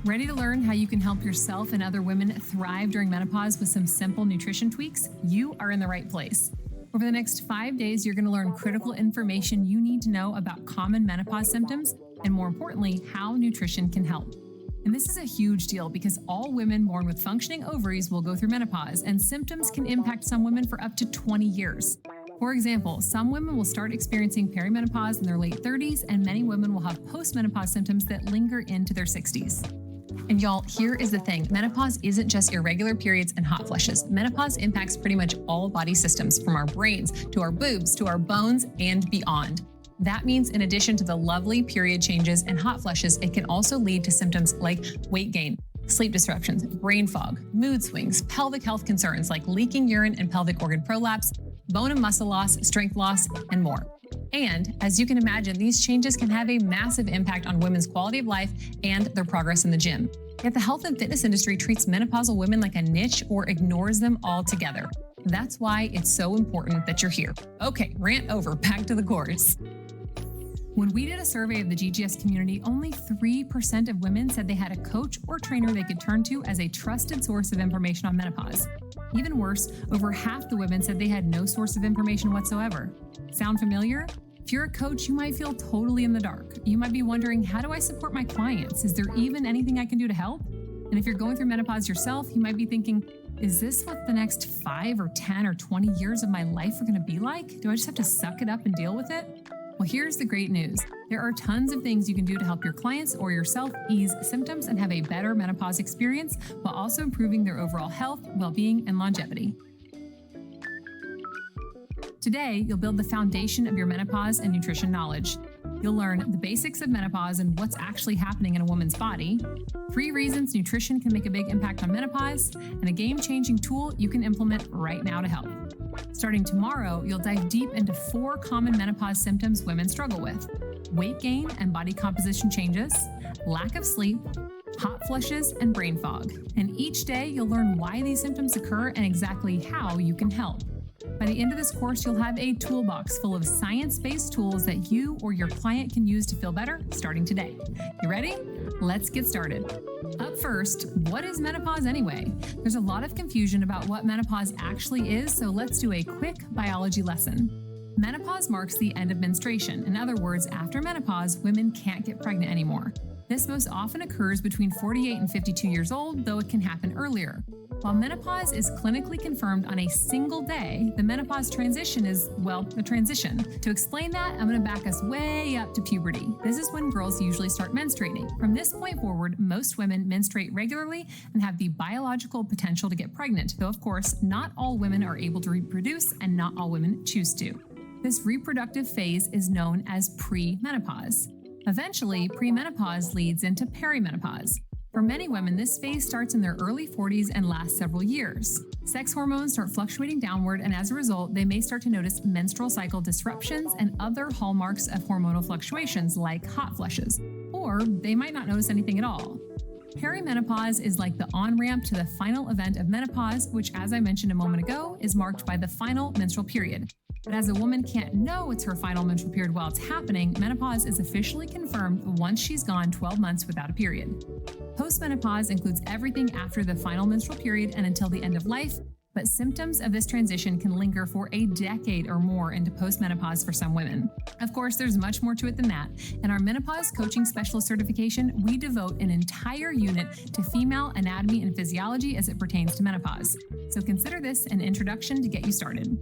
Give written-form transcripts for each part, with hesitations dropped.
Ready to learn how you can help yourself and other women thrive during menopause with some simple nutrition tweaks? You are in the right place. Over the next 5 days, you're going to learn critical information you need to know about common menopause symptoms and, more importantly, how nutrition can help. And this is a huge deal because all women born with functioning ovaries will go through menopause, and symptoms can impact some women for up to 20 years. For example, some women will start experiencing perimenopause in their late 30s, and many women will have postmenopause symptoms that linger into their 60s. And y'all, here is the thing. Menopause isn't just irregular periods and hot flushes. Menopause impacts pretty much all body systems, from our brains to our boobs to our bones and beyond. That means in addition to the lovely period changes and hot flushes, it can also lead to symptoms like weight gain, sleep disruptions, brain fog, mood swings, pelvic health concerns like leaking urine and pelvic organ prolapse, bone and muscle loss, strength loss, and more. And as you can imagine, these changes can have a massive impact on women's quality of life and their progress in the gym. Yet the health and fitness industry treats menopausal women like a niche or ignores them altogether. That's why it's so important that you're here. Okay, rant over, back to the course. When we did a survey of the GGS community, only 3% of women said they had a coach or trainer they could turn to as a trusted source of information on menopause. Even worse, over half the women said they had no source of information whatsoever. Sound familiar? If you're a coach, you might feel totally in the dark. You might be wondering, how do I support my clients? Is there even anything I can do to help? And if you're going through menopause yourself, you might be thinking, is this what the next 5 or 10 or 20 years of my life are going to be like? Do I just have to suck it up and deal with it? Well, here's the great news. There are tons of things you can do to help your clients or yourself ease symptoms and have a better menopause experience while also improving their overall health, well-being, and longevity. Today, you'll build the foundation of your menopause and nutrition knowledge. You'll learn the basics of menopause and what's actually happening in a woman's body, 3 reasons nutrition can make a big impact on menopause, and a game-changing tool you can implement right now to help. Starting tomorrow, you'll dive deep into 4 common menopause symptoms women struggle with: weight gain and body composition changes, lack of sleep, hot flushes, and brain fog. And each day, you'll learn why these symptoms occur and exactly how you can help. By the end of this course, you'll have a toolbox full of science-based tools that you or your client can use to feel better starting today. You ready? Let's get started. Up first, what is menopause anyway? There's a lot of confusion about what menopause actually is, so let's do a quick biology lesson. Menopause marks the end of menstruation. In other words, after menopause, women can't get pregnant anymore. This most often occurs between 48 and 52 years old, though it can happen earlier. While menopause is clinically confirmed on a single day, the menopause transition is, well, a transition. To explain that, I'm going to back us way up to puberty. This is when girls usually start menstruating. From this point forward, most women menstruate regularly and have the biological potential to get pregnant, though of course, not all women are able to reproduce and not all women choose to. This reproductive phase is known as premenopause. Eventually, premenopause leads into perimenopause. For many women, this phase starts in their early 40s and lasts several years. Sex hormones start fluctuating downward, and as a result, they may start to notice menstrual cycle disruptions and other hallmarks of hormonal fluctuations like hot flushes. Or they might not notice anything at all. Perimenopause is like the on-ramp to the final event of menopause, which, as I mentioned a moment ago, is marked by the final menstrual period. But as a woman can't know it's her final menstrual period while it's happening, menopause is officially confirmed once she's gone 12 months without a period. Postmenopause includes everything after the final menstrual period and until the end of life, but symptoms of this transition can linger for a decade or more into postmenopause for some women. Of course, there's much more to it than that. In our Menopause Coaching Specialist certification, we devote an entire unit to female anatomy and physiology as it pertains to menopause. So consider this an introduction to get you started.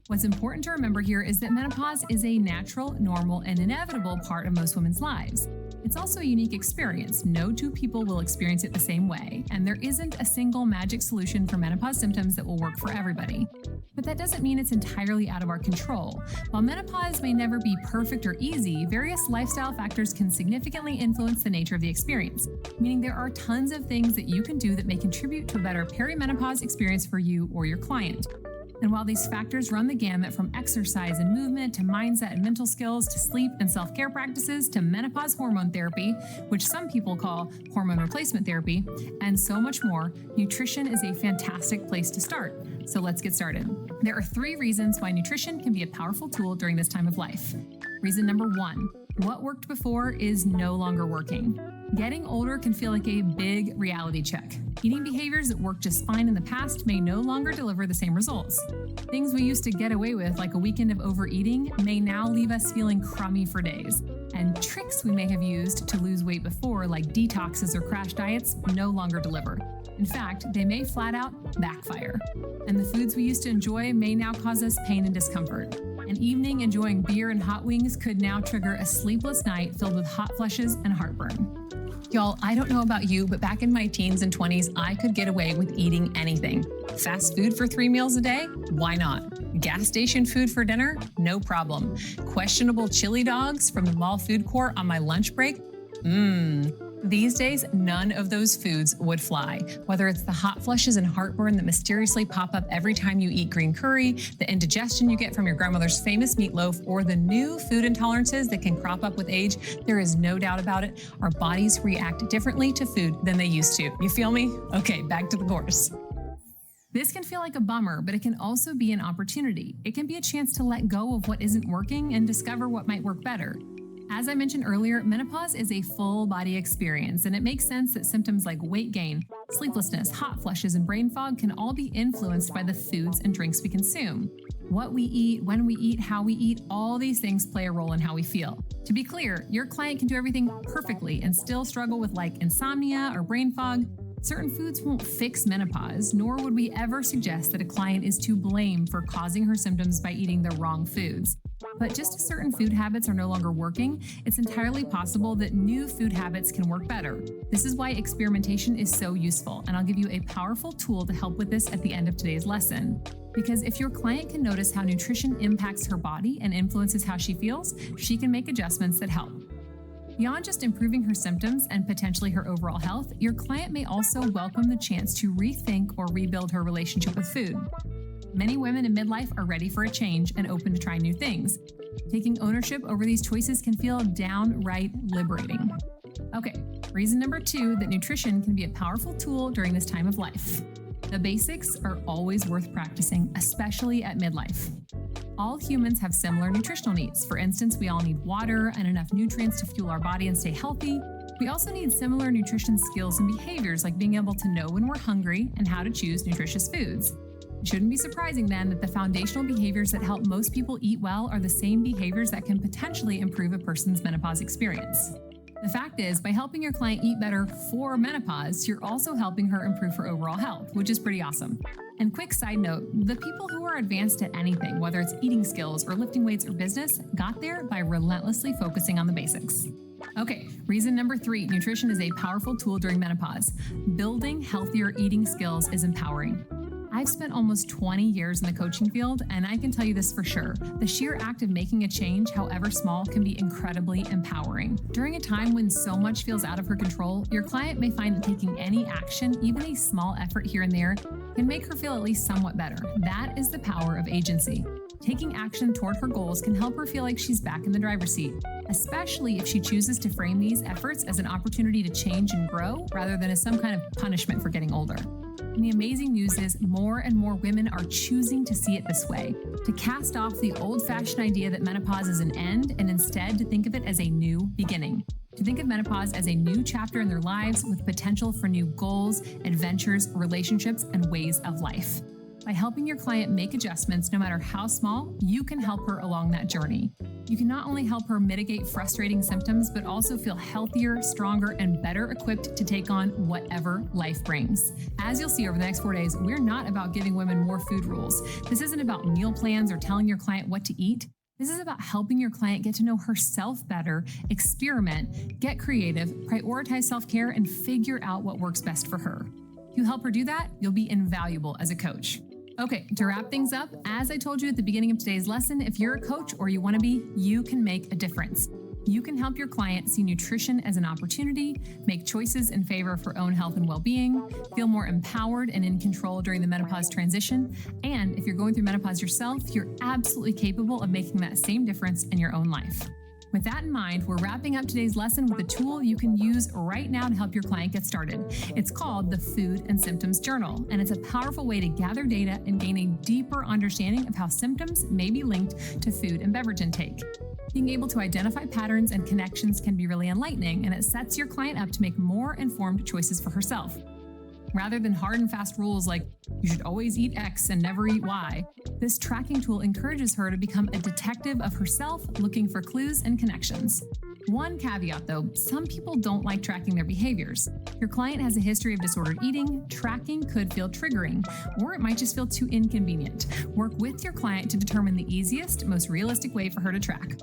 What's important to remember here is that menopause is a natural, normal, and inevitable part of most women's lives. It's also a unique experience. No 2 people will experience it the same way, and there isn't a single magic solution for menopause symptoms that will work for everybody. But that doesn't mean it's entirely out of our control. While menopause may never be perfect or easy, various lifestyle factors can significantly influence the nature of the experience, meaning there are tons of things that you can do that may contribute to a better perimenopause experience for you or your client. And while these factors run the gamut from exercise and movement to mindset and mental skills to sleep and self-care practices to menopause hormone therapy, which some people call hormone replacement therapy, and so much more, nutrition is a fantastic place to start. So let's get started. There are 3 reasons why nutrition can be a powerful tool during this time of life. Reason number 1, what worked before is no longer working. Getting older can feel like a big reality check. Eating behaviors that worked just fine in the past may no longer deliver the same results. Things we used to get away with, like a weekend of overeating, may now leave us feeling crummy for days. And tricks we may have used to lose weight before, like detoxes or crash diets, no longer deliver. In fact, they may flat out backfire. And the foods we used to enjoy may now cause us pain and discomfort. An evening enjoying beer and hot wings could now trigger a sleepless night filled with hot flushes and heartburn. Y'all, I don't know about you, but back in my teens and 20s, I could get away with eating anything. Fast food for 3 meals a day? Why not? Gas station food for dinner? No problem. Questionable chili dogs from the mall food court on my lunch break? These days, none of those foods would fly. Whether it's the hot flushes and heartburn that mysteriously pop up every time you eat green curry, the indigestion you get from your grandmother's famous meatloaf, or the new food intolerances that can crop up with age, there is no doubt about it. Our bodies react differently to food than they used to. You feel me? Okay, back to the course. This can feel like a bummer, but it can also be an opportunity. It can be a chance to let go of what isn't working and discover what might work better. As I mentioned earlier, menopause is a full body experience, and it makes sense that symptoms like weight gain, sleeplessness, hot flushes, and brain fog can all be influenced by the foods and drinks we consume. What we eat, when we eat, how we eat, all these things play a role in how we feel. To be clear, your client can do everything perfectly and still struggle with insomnia or brain fog. Certain foods won't fix menopause, nor would we ever suggest that a client is to blame for causing her symptoms by eating the wrong foods. But just as certain food habits are no longer working, it's entirely possible that new food habits can work better. This is why experimentation is so useful, and I'll give you a powerful tool to help with this at the end of today's lesson. Because if your client can notice how nutrition impacts her body and influences how she feels, she can make adjustments that help. Beyond just improving her symptoms and potentially her overall health, your client may also welcome the chance to rethink or rebuild her relationship with food. Many women in midlife are ready for a change and open to try new things. Taking ownership over these choices can feel downright liberating. Okay, reason number 2 that nutrition can be a powerful tool during this time of life. The basics are always worth practicing, especially at midlife. All humans have similar nutritional needs. For instance, we all need water and enough nutrients to fuel our body and stay healthy. We also need similar nutrition skills and behaviors, like being able to know when we're hungry and how to choose nutritious foods. It shouldn't be surprising then that the foundational behaviors that help most people eat well are the same behaviors that can potentially improve a person's menopause experience. The fact is, by helping your client eat better for menopause, you're also helping her improve her overall health, which is pretty awesome. And quick side note, the people who are advanced at anything, whether it's eating skills or lifting weights or business, got there by relentlessly focusing on the basics. Okay, reason number 3, nutrition is a powerful tool during menopause. Building healthier eating skills is empowering. I've spent almost 20 years in the coaching field, and I can tell you this for sure. The sheer act of making a change, however small, can be incredibly empowering. During a time when so much feels out of her control, your client may find that taking any action, even a small effort here and there, can make her feel at least somewhat better. That is the power of agency. Taking action toward her goals can help her feel like she's back in the driver's seat, especially if she chooses to frame these efforts as an opportunity to change and grow rather than as some kind of punishment for getting older. And the amazing news is more and more women are choosing to see it this way, to cast off the old-fashioned idea that menopause is an end and instead to think of it as a new beginning. To think of menopause as a new chapter in their lives with potential for new goals, adventures, relationships, and ways of life. By helping your client make adjustments, no matter how small, you can help her along that journey. You can not only help her mitigate frustrating symptoms, but also feel healthier, stronger, and better equipped to take on whatever life brings. As you'll see over the next 4 days, we're not about giving women more food rules. This isn't about meal plans or telling your client what to eat. This is about helping your client get to know herself better, experiment, get creative, prioritize self-care, and figure out what works best for her. If you help her do that, you'll be invaluable as a coach. Okay, to wrap things up, as I told you at the beginning of today's lesson, if you're a coach or you want to be, you can make a difference. You can help your client see nutrition as an opportunity, make choices in favor of her own health and well-being, feel more empowered and in control during the menopause transition, and if you're going through menopause yourself, you're absolutely capable of making that same difference in your own life. With that in mind, we're wrapping up today's lesson with a tool you can use right now to help your client get started. It's called the Food and Symptoms Journal, and it's a powerful way to gather data and gain a deeper understanding of how symptoms may be linked to food and beverage intake. Being able to identify patterns and connections can be really enlightening, and it sets your client up to make more informed choices for herself. Rather than hard and fast rules like, you should always eat X and never eat Y, this tracking tool encourages her to become a detective of herself, looking for clues and connections. One caveat though, some people don't like tracking their behaviors. Your client has a history of disordered eating, tracking could feel triggering, or it might just feel too inconvenient. Work with your client to determine the easiest, most realistic way for her to track.